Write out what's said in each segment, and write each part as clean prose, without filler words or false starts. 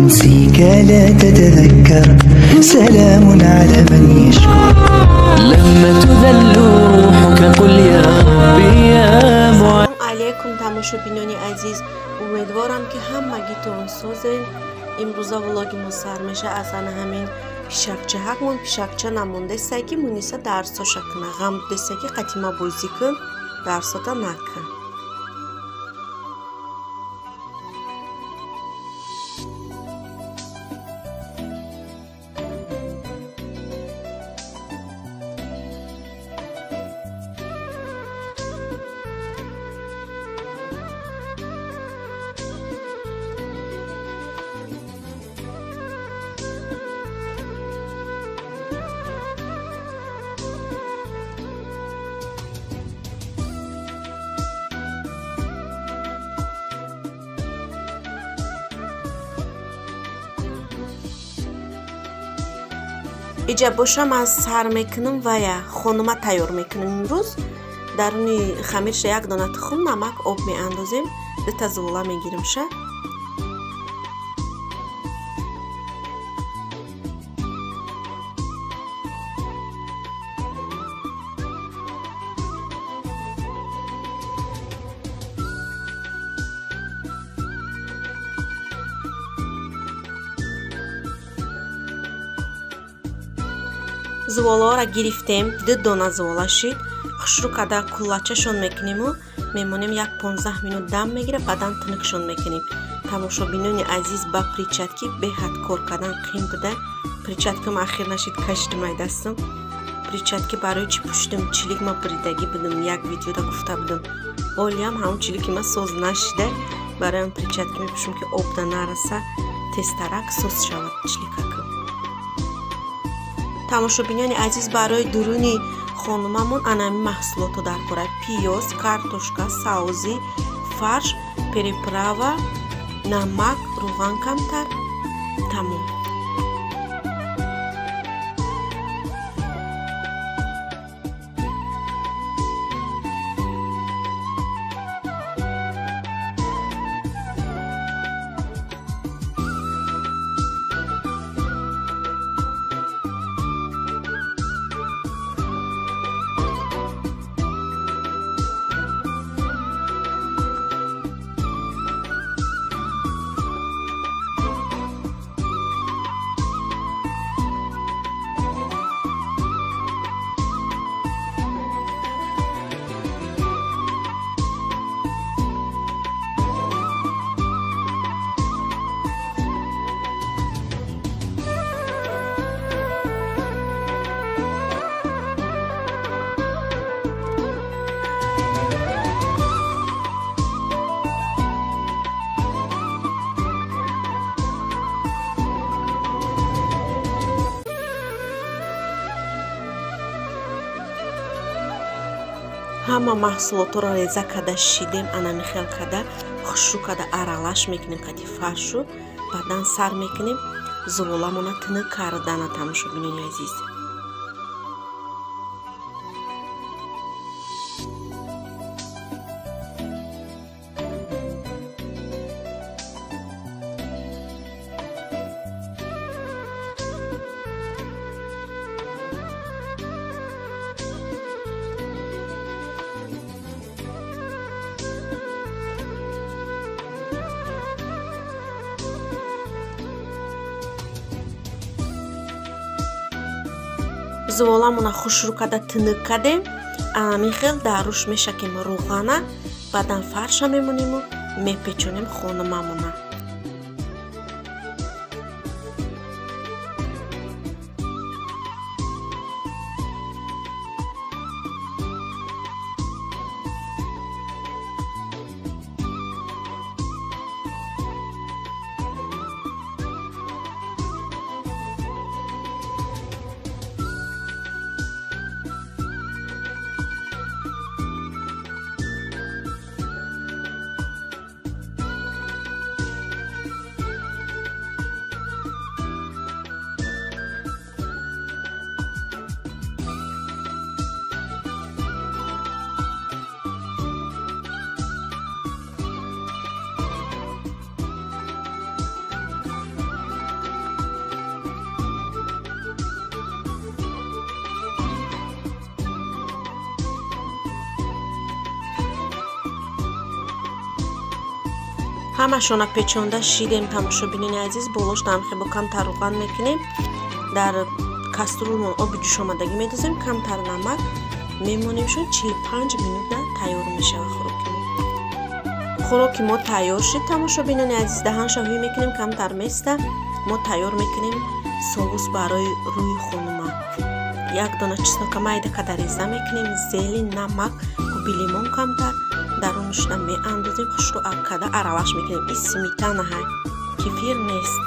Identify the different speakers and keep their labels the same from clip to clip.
Speaker 1: تنسيك لا تتذكر، سلام على من يشكر. لما تذل روحك قل يا ربي يا معين.
Speaker 2: سلام علیکم تماشاچیان عزیز، امیدوارم که همگیتون سوزین. امروزا ولاگمون سر میشه از همین پیشکچه حقمون پیشکچه نمونده سگی مونیسه درسا شکنه غم دستگی قتیما بوزی کن درسا دا نکن. ایجا باشم از سر میکنم و یا خانوما تیار میکنم. امروز درونی خمیرش یک دانه تخم نمک آب میاندازیم ده زولا میگیریم شه. زوالا را گرفتیم، دو دانه زوالا شد. خشرو کده کلچه‌شون میکنیم و میمونیم یک 15 منوت دم میگیره، بعدن تنکشون میکنیم. تماشاچیان عزیز با پریچتکی به حد کار کردن قیم بده. پریچتکم اخیر نشید کشتم ای دستم. پریچتکی برای چی پوشتم چلیک ما پریدگی بدم یک ویدیو دا گفته بودم. ولی همون چلیکی ما سوز نشده. برای اون پریچتکی میپوشم که آب دا نرسه تسترک سوز شود چلیککم. تماشاچیان عزیز برای درونی خانوممون انمی محصولات در پاره پیاز، کارتوشکا، ساوزی، فرش، پریپراوا، نمک، روغن کمتر تمام. همه محصولات را ریزه کده شیدیم انمی خیل کده خشرو کده ارالش میکنیم قدی فرشو بعدن سر میکنیم زولامونه تنه کردن. تماشاچیان عزیز زواламона хушрӯ када тинук кадем. анами хел даруш мешакем рӯғана, баъдан фарша мемонему мепечонем хонумамона. ҳамашона печонда шидем. тамошобинони азиз болош намхебо камтар рӯған мекунем. дар каструлмон оби ҷӯшомадагӣ медозем, камтар намак мемонемшон. 45 минута тайёр мешава хӯрокимо. хӯроки мо тайёр шид. тамошобинони азиз даҳан шавӣ мекунем, камтар места. мо тайёр мекунем соус барои рӯи хонума. як дона чеснока майда кадареза мекунем, зелен, намак, оби лимон камтар дарунашда меандозем. хушро када араваш мекунем. ин сметана ҳай, кефир нест.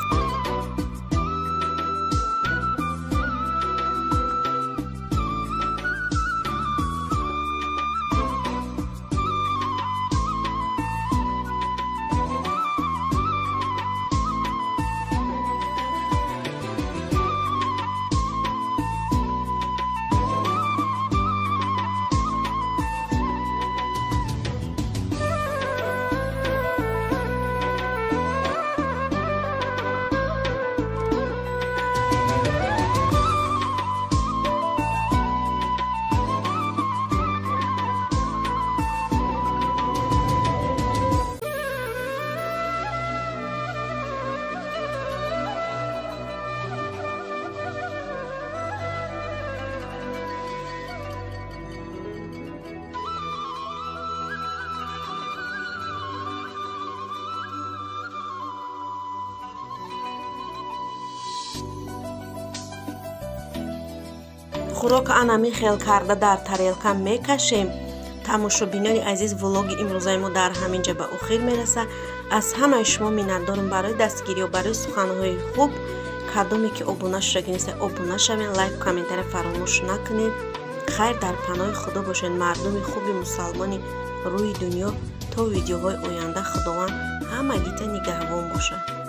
Speaker 2: хӯрок анами хел карда дар тарелка мекашем. тамошобинони азиз, влоги имрӯзаи мо дар ҳаминҷа ба охир мераса. аз ҳамаи шумо миннатдорам барои дастгирӣ ва барои суханҳои хуб. кадоме ки обуна шуда неста, обуна шавед, лайк комментария фаромӯш накунед. хайр дар паноҳи худо бошед, мардуми хуби мусалмони рӯи дунё. то видеоҳои оянда худованд ҳамагита нигаҳбон бошад.